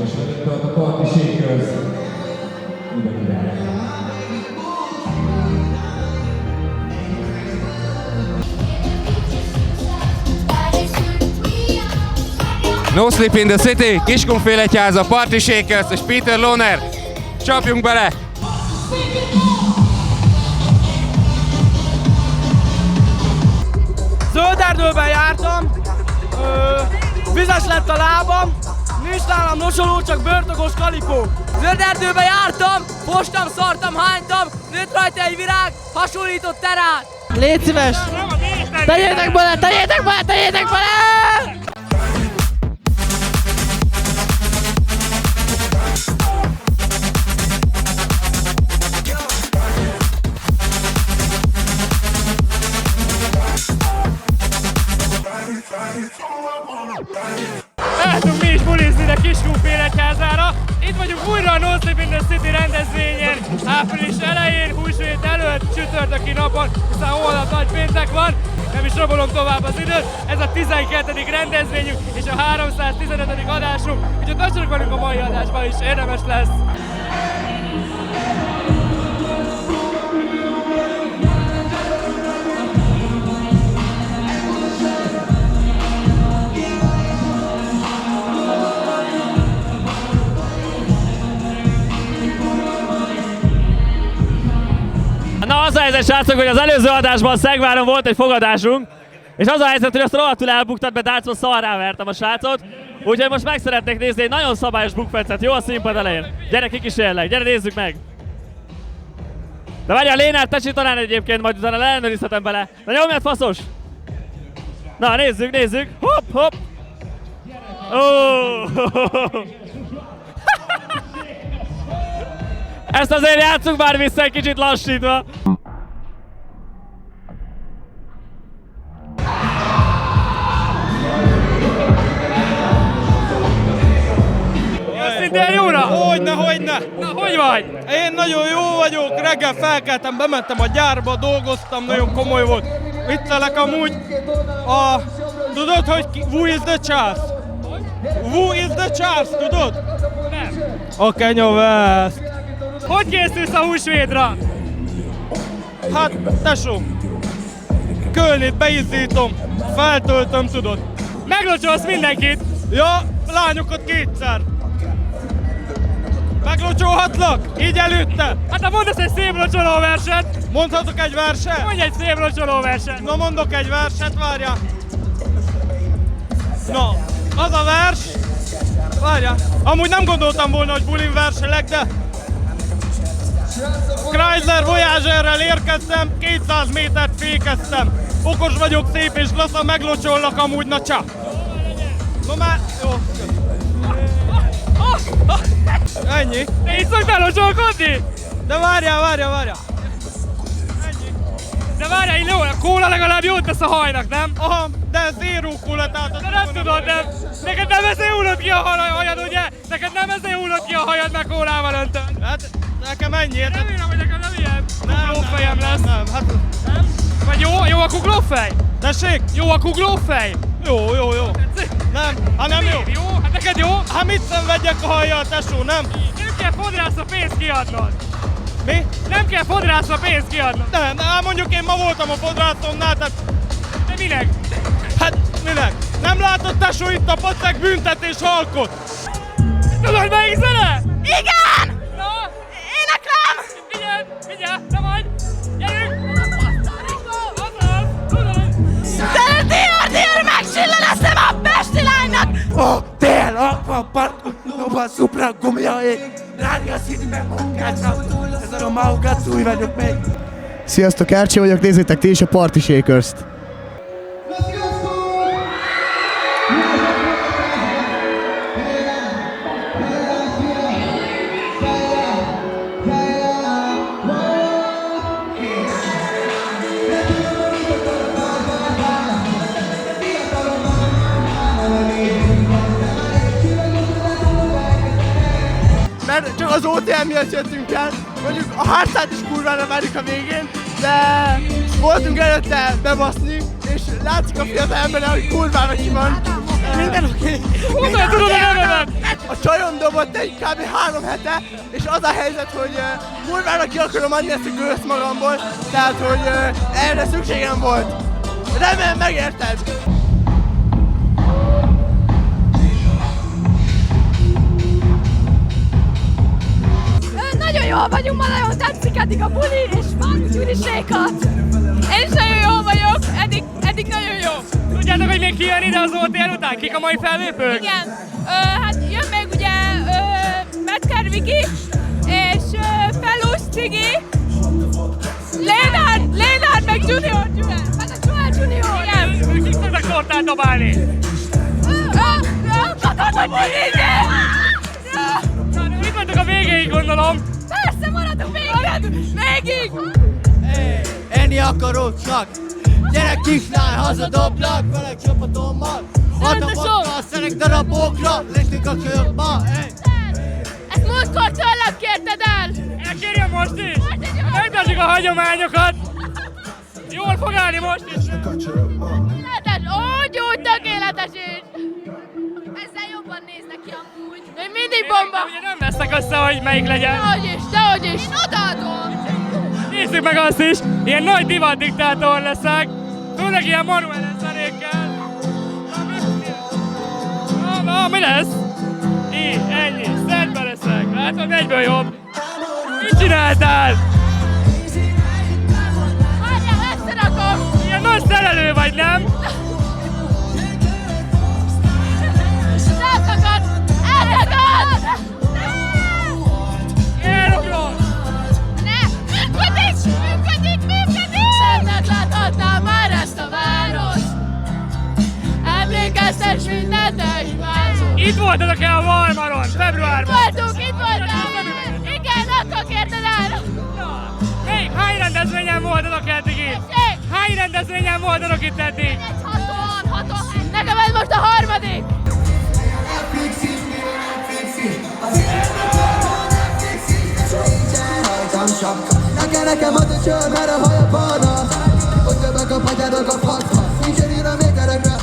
Most a Party Shakers. No Sleep in the City, Kiskunfélegyháza, Party Shakers és Peter Lohner. Csapjunk bele! Zölderdőben jártam, vizes lett a lábam, nincs nálam locsoló, csak bőrtogos kalipó. Zölderdőben jártam, fostam, szartam, hánytam, nőtt rajta egy virág, hasonlított terát. Légy szíves! Tegyétek bele, tegyétek bele, tegyétek bele! Látunk mi is bulizni ide Kiskunfélegyházára. Itt vagyunk újra a No Sleep in the City rendezvényen. Április elején, húsvét előtt, csütörtöki napon, hiszen holnap nagy péntek van. Nem is rabolom tovább az időt. Ez a 12. rendezvényünk és a 315. adásunk. Úgyhogy tartsanak velünk a mai adásban is, érdemes lesz. Na az a helyzet, srácok, hogy az előző adásban Szegváron volt egy fogadásunk, és az a helyzet, hogy azt rohadtul elbuktat, mert dárcban szarrá vertem a srácot, úgyhogy most meg szeretnék nézni egy nagyon szabályos bukfencet, jó a színpad elején. Gyere, kikísérlek, gyere nézzük meg! De várjál, Lénát, te talán egyébként, majd utána leellenőrizhetem bele. Na nyomjad, faszos! Na nézzük, nézzük! Hopp, hopp! Oh. Ezt azért játsszuk már vissza egy kicsit lassítva. Őszintén jóra? Hogyne! Na, hogy vagy? Én nagyon jó vagyok, reggel felkeltem, bementem a gyárba, dolgoztam, nagyon komoly volt. Viccelek amúgy, tudod, hogy Who is the Charles? Who is the Charles, tudod? Nem. Okay, no West. Hogy készülsz a húsvétra? Hát, tesó, Kölnit beizzítom, feltöltöm, tudod. Meglocsolsz mindenkit? Ja, lányokat kétszer. Meglocsolhatlak? Így előtte? Hát ha mondasz egy szép locsoló verset, Mondhatok egy verset? mondj egy szép locsoló verset. Na, mondok egy verset, várjál. Na, az a vers, várjál. Amúgy nem gondoltam volna, hogy bulin verselek, de Chrysler Voyagerrel érkeztem, 200 métert fékeztem. Okos vagyok, szép és lassan meglocsollak amúgy, na csá. No már, jó. Ennyi. Te így szoktál locsolkodni? De várjál. Ennyi. De várjál, jó, a kóla legalább jót tesz a hajnak, nem? Aha, de zéró kóla, tehát... De nem tudod, nem? Neked nem ezért hullott ki a hajad, ugye? Neked nem ezért hullott ki a hajad, meg kólával öntöd. Hát, nekem ennyi, érted? Remélem, hogy nekem nem ilyen kuglófejem lesz. Nem, hát... Nem? Vagy jó a kuglófej? Tessék? Jó a kuglófej? Jó. Nem, nem jó. Jó? Hát neked jó? Hát mit szenvedjek a hajjal, tesó, nem? Nem kell fodrászra pénzt kiadnod. Mi? Nem kell fodrászra pénzt kiadnod. Nem, mondjuk én ma voltam a fodrászomnál, tehát... De minek? Hát, minek? Nem látod, tesó, itt a pacek büntetés halkot? Tudod melyik zene? Igen! Na? Éneklem! Figyelj, te vagy! Gyerünk! Azaz, tudod! Dél, megsillad a szem a pesti lánynak! Tél, a parkolóban szupra gumjai, rádió színben munkácsra, ez a Maugac, új vagyok még. Sziasztok, Ercsi vagyok, nézzétek ti is a Party Shakers-t. Mert csak az OTM miatt jöttünk el, mondjuk a hardstyle is kurvára várjuk a végén, de voltunk előtte bebaszni, és látszik a fiatal emberen, hogy kurvára ki van. Minden oké. Honnan tudod a nevemet? A csajom volt egy kb. 3 hete, és az a helyzet, hogy kurvára ki akarom adni ezt a gőzt magamból, tehát hogy erre szükségem volt. Remélem megérted! Nagyon jól vagyunk, ma nagyon tetszik eddig a buli, és van gyűrisékat. Én is nagyon jól vagyok, eddig nagyon jó. Tudjátok, hogy még kijön ide az OTR után? Kik a mai fellépők? Igen, hát jön még ugye Metker Viki, és Felus Cigi, Lénárd meg Junior, meg a Joel Junior. Igen, ők kik fognak tortát dobálni? Katona buli! Itt vagytok a végéig, gondolom. Persze, maradunk végig! Enni akaródnak, gyerek kislány, hazadoblak, velek csapatommal. Hatomokkal szerek darabokra, leszünk a körba. Ezt múltkor tőlem kérted el! Elkérjem most is! Megtartjuk a hagyományokat! Jól fog állni most is! Tökéletes, úgy tökéletes is! Ezzel jobban néznek ki amúgy. Még mindig bomba! Ugye nem veszek össze, hogy melyik legyen. Dehogy is! Én odaadom! Nézzük meg azt is, ilyen nagy divat diktátor leszek. Főleg ilyen manuális zenékkel. Na, mi lesz? Így, ennyi, szentbe leszek. Látod, egyből jobb. Mit csináltál? Várjál, összerakom! Ilyen nagy szerelő vagy, nem? Elszakad! Elugrom! Ne! Működik! Szentet láthatnám már ezt a város! Emlékeztes mindent egymásról! Itt voltatok-e a Valmaron, februárban? Itt voltunk! Igen, akkor kérted el! Hány rendezvényen voltatok eddig itt? Hány rendezvényen voltatok itt eddig? 60. Nekem ez most a 3. Nekem ad a csör, mert a haja barna. Ott jövök a patyárok a faszba. Nincsen írva még erekre.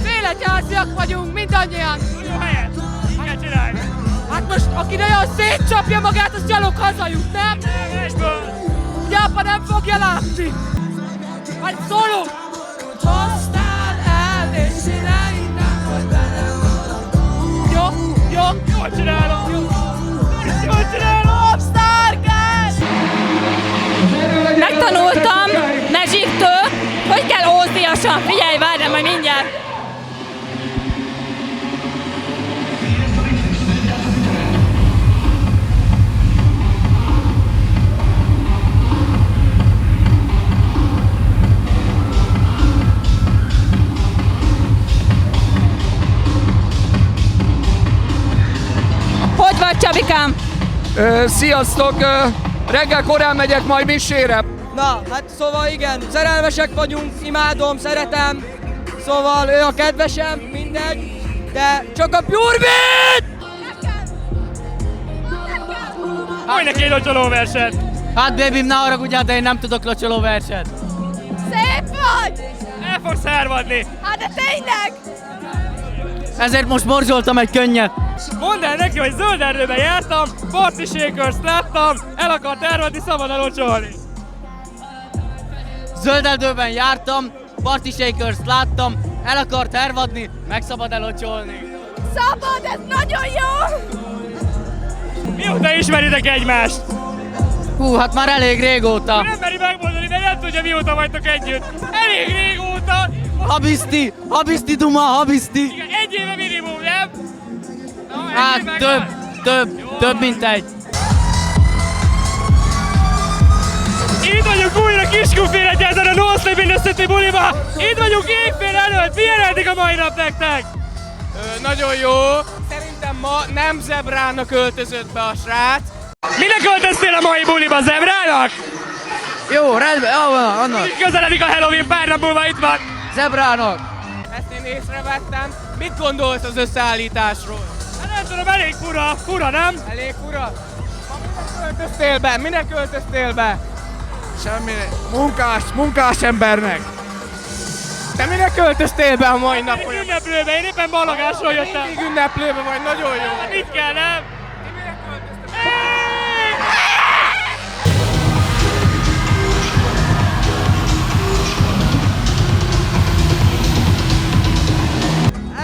Félegyháziak vagyunk, mindannyian. Jó helyet! Mit kell csinálni? Hát most, aki nagyon szétcsapja magát, az gyalog hazajut, nem? Egyből! Gyápa nem fogja látni. Hát szólunk! Hoztál el, és csinálj innen, hogy benne maradunk. Jó? Jól csinálom! Jól csinálom! Megtanultam Magic-től, hogy kell ózdiasan. Figyelj, várjál, majd mindjárt. Hogy vagy, Csabikám? Sziasztok! Reggel korán megyek majd misére. Na, hát szóval igen, szerelmesek vagyunk, imádom, szeretem, szóval ő a kedvesem, mindegy, de csak a Pure-Beat! Mondj neki egy locsoló verset! Hát babym, ne haragudjál, de én nem tudok locsoló verset. Szép vagy! El fogsz hervadni! Hát de tényleg! Ezért most morzsoltam egy könnyet. Mondd el neki, hogy zöld erdőben jártam, Party Shakers-t láttam, el akart hervadni, szabad elocsolni! Zölderdőben jártam, Party Shakers-t láttam, el akart hervadni, meg szabad elocsolni. Szabad, ez nagyon jó! Mióta ismeritek egymást? Hú, hát már elég régóta. Nem meri megmondani, de nem tudja, mióta vagytok együtt. Elég régóta! Habiszti Duma, habiszti! Igen, 1 éve minimum, nem? Na, Hát több mint egy. Itt vagyunk újra Kiskunfélegyházon a No Sleep in the City buliba! Itt vagyunk égfél előtt! Milyen eddig a mai nap nektek? Nagyon jó. Szerintem ma nem zebrának öltözött be a srác. Minek költöztél a mai buliba, zebrának? Jó, rendben, annak. Közeledik a Halloween, pár nap múlva itt van! Zebrának. Ezt én észrevettem. Mit gondolsz az összeállításról? Hát nem tudom, elég fura, nem? Elég fura. Minek költöztél be? Semmi, munkás embernek. Te minek költöztél be a mai napon? Ünneplőbe, én éppen ballagásról jöttem. Mindig ünneplőbe vagy, nagyon jó. Hát itt kell, nem?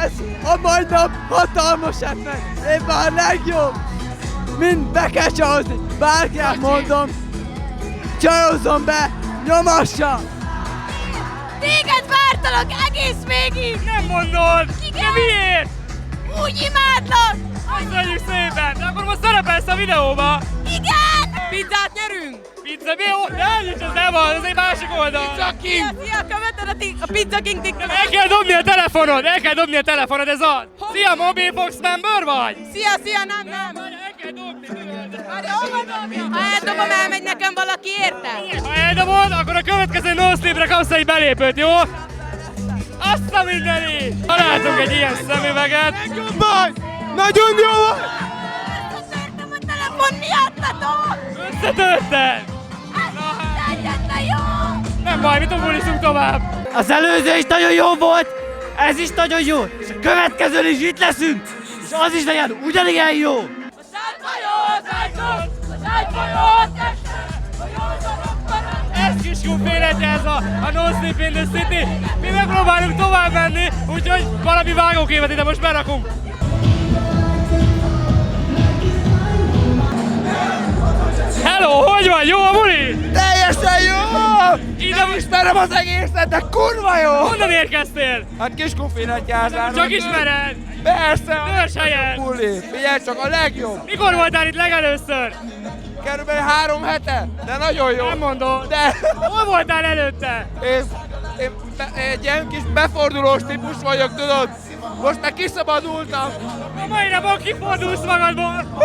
Ez a mai nap hatalmas esemény. Éppen a legjobb. Mind be kell csajozni. Bárkinek mondom. Csajozzon be, nyomassa. Téged vártalak egész végig! Nem mondod! Igen. De miért? Úgy imádlak! Köszönjük szépen! De akkor most szerepelsz a videóba! Igen! Pizzát nyerünk! Pizza, mi jó? De ez nem van, ez egy másik oldal! Szia, követed a Pizza King TikTok! El kell dobni a telefonod, ez az! Szia, Mobilbox member vagy? Szia, nem! El kell dobni, Ha eldobom, elmegy nekem valaki, érted? ha eldobod, akkor a következő no-sleepre kapsz egy belépőt, jó? Azt a mindenit! Találtunk egy ilyen szemüveget! Baj! Nagyon jó vagy! Összetörtem a telefon miattatok! Összetörted! Egyetlen jó! Nem baj, mi tobuliszunk tovább! Az előző is nagyon jó volt, ez is nagyon jó, és a következőn is itt leszünk, és az is legyen ugyanilyen jó! Ez Kiskun félegyháza, a No Sleep in the City. Mi megpróbálunk tovább menni, úgyhogy valami vágóképet ide most berakunk. Hello, hogy vagy? Jó a buli? Teljesen jó! Ide Nem ismerem az egészet, de kurva jó! honnan érkeztél? Hát Kiskunfélegyházán. Csak ismered? Persze! a Őshelyen. legjobb buli. Figyelj csak, a legjobb! Mikor voltál itt legelőször? Körülbelül 3 hete, de nagyon jó! Nem mondod. De Hol voltál előtte? én egy ilyen kis befordulós típus vagyok, tudod? Most meg kiszabadultam! A mai napon kifordulsz magadból.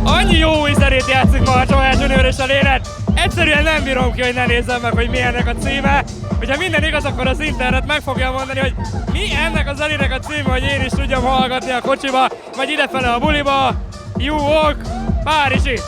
Annyi jó új zenét játszik ma a Joel Junior és a Lénet. Egyszerűen nem bírom ki, hogy ne nézzem meg, hogy mi ennek a címe. Hogyha minden igaz, akkor az internet meg fogja mondani, hogy mi ennek a zenének a címe, hogy én is tudjam hallgatni a kocsiba, vagy idefele a buliba. You Walk, Párizsi.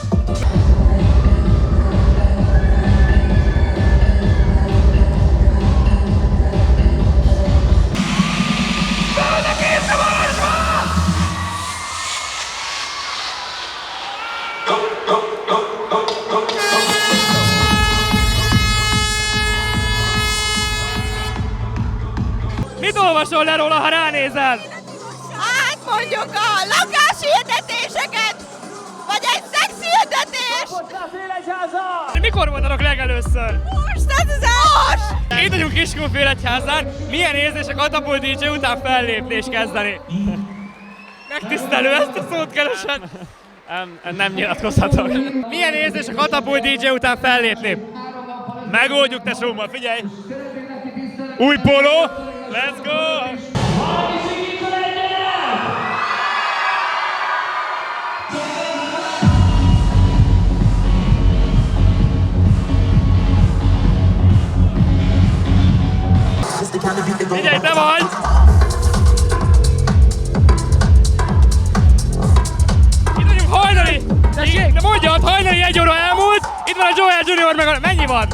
Mit olvasol le róla, ha ránézel? Hát mondjuk a lakáshirdetéseket, vagy egy szexhirdetést! Mikor voltatok legelőször? Most ez az most! Itt vagyunk Kiskunfélegyházán. Milyen érzés a Katapult DJ után fellépni és kezdeni? Megtisztelő, ezt a szót keresed. Nem nyilatkozhatok. Milyen érzés a Katapult DJ után fellépni? Megoldjuk, tesómmal, figyelj! Új póló! Let's go! Figyelj, te vagy! Itt vagyunk hajnali! De mondjad, hajnali 1 óra elmúlt, itt van a Joel Junior meg a... Mennyi van?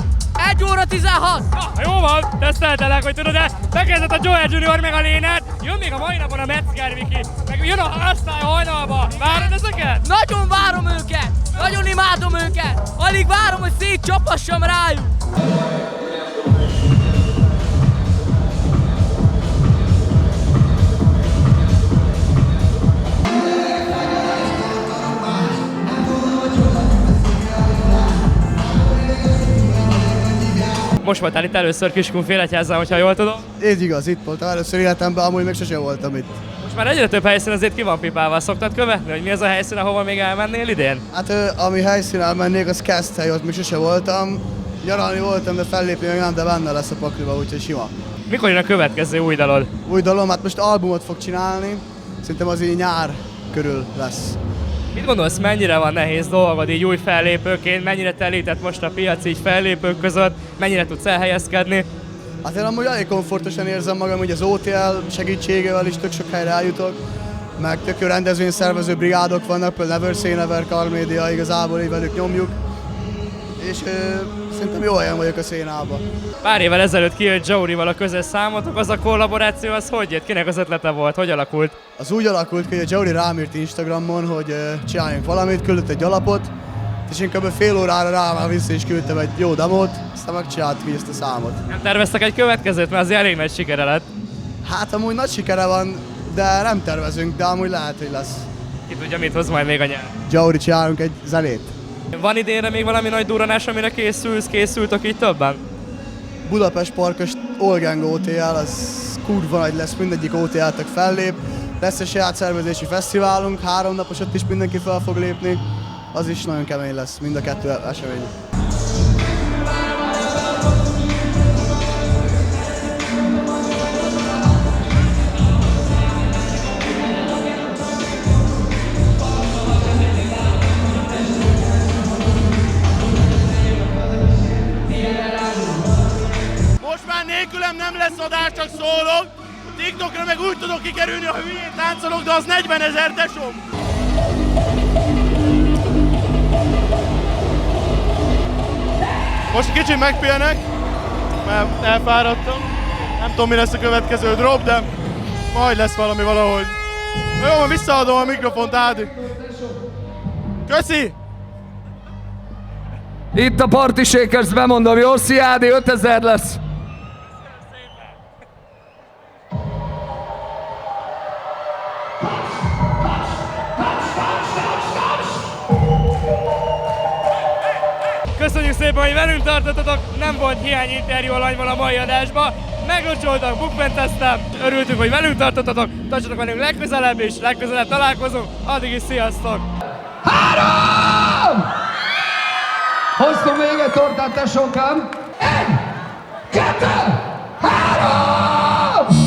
1 óra 16! Jó van, teszteltelek, hogy tudod, de bekezdett a Joel Junior meg a Lénet, jön még a mai napon a Metzger Viki, meg jön a Háztály hajnalba. Várod ezeket? Nagyon várom őket! Nagyon imádom őket! Alig várom, hogy szétcsapassam rájuk! Most voltál itt először Kiskunfélegyházán, hogyha jól tudom. Ez igaz, itt voltam először életemben, amúgy meg sose voltam itt. Most már egyre több helyszín azért ki van pipálva. Szoktad követni, hogy mi az a helyszín, ahova még elmennél idén? Hát ami helyszínen elmennék, az Keszthely, ott még sose voltam. Nyaralni voltam, de fellépni még nem, de benne lesz a pakliba, úgyhogy sima. Mikor jön a következő új dalod? Új dalom, hát most albumot fog csinálni, szerintem az így nyár körül lesz. Mit gondolsz, mennyire van nehéz dolgod így új fellépőként, mennyire telített most a piac így fellépők között, mennyire tudsz elhelyezkedni? Hát én amúgy elég komfortosan érzem magam, hogy az OTL segítségével is tök sok helyre eljutok. meg tök jó rendezvényszervező brigádok vannak, például Never Say Never, Carmedia, igazából így velük nyomjuk. És szerintem jó helyen vagyok a szénában. Pár évvel ezelőtt kijött Jourival a közös számotok, az a kollaboráció az hogy jött? Kinek az ötlete volt? Hogy alakult? Az úgy alakult, hogy a Jouri rám írt Instagramon, hogy csináljunk valamit, küldött egy alapot, és én kb. Fél órára rá már vissza is küldtem egy jó demót, aztán megcsináltuk ezt a számot. Nem terveztek egy következőt, mert azért elég nagy sikere lett. Hát amúgy nagy sikere van, de nem tervezünk, de amúgy lehet, hogy lesz. Ki tudja, mit hoz majd még a nyár. Jouri, csinálunk egy zenét. Van idénre még valami nagy durranás, amire készültök így többen? Budapest Parkos Olgang OTL, az kurva nagy lesz, mindegyik OTL-tök fellép. Lesz egy saját szervezési fesztiválunk, 3 napos, ott is mindenki fel fog lépni. Az is nagyon kemény lesz, mind a 2 esemény. Most már nélkülem nem lesz adás, csak szólok. TikTokra meg úgy tudok kikerülni, ha hülyén táncolok, de az 40 000 tesom. Most kicsit megpihenek, mert elfáradtam. Nem tudom, mi lesz a következő drop, de majd lesz valami valahogy. Na jó, visszaadom a mikrofont, Ádi. Köszi! Itt a Party Shakers, bemondom, jó? Szia Ádi, 5000 lesz. Köszönjük szépen, hogy velünk tartottatok, nem volt hiány interjú alanyval a mai adásba. Meglocsoltak, bukfenteztem, örültünk, hogy velünk tartottatok, tartsatok velünk legközelebb és legközelebb találkozunk, addig is sziasztok! 3! Hoztunk még egy tortát, tesókám! 1, 2, 3!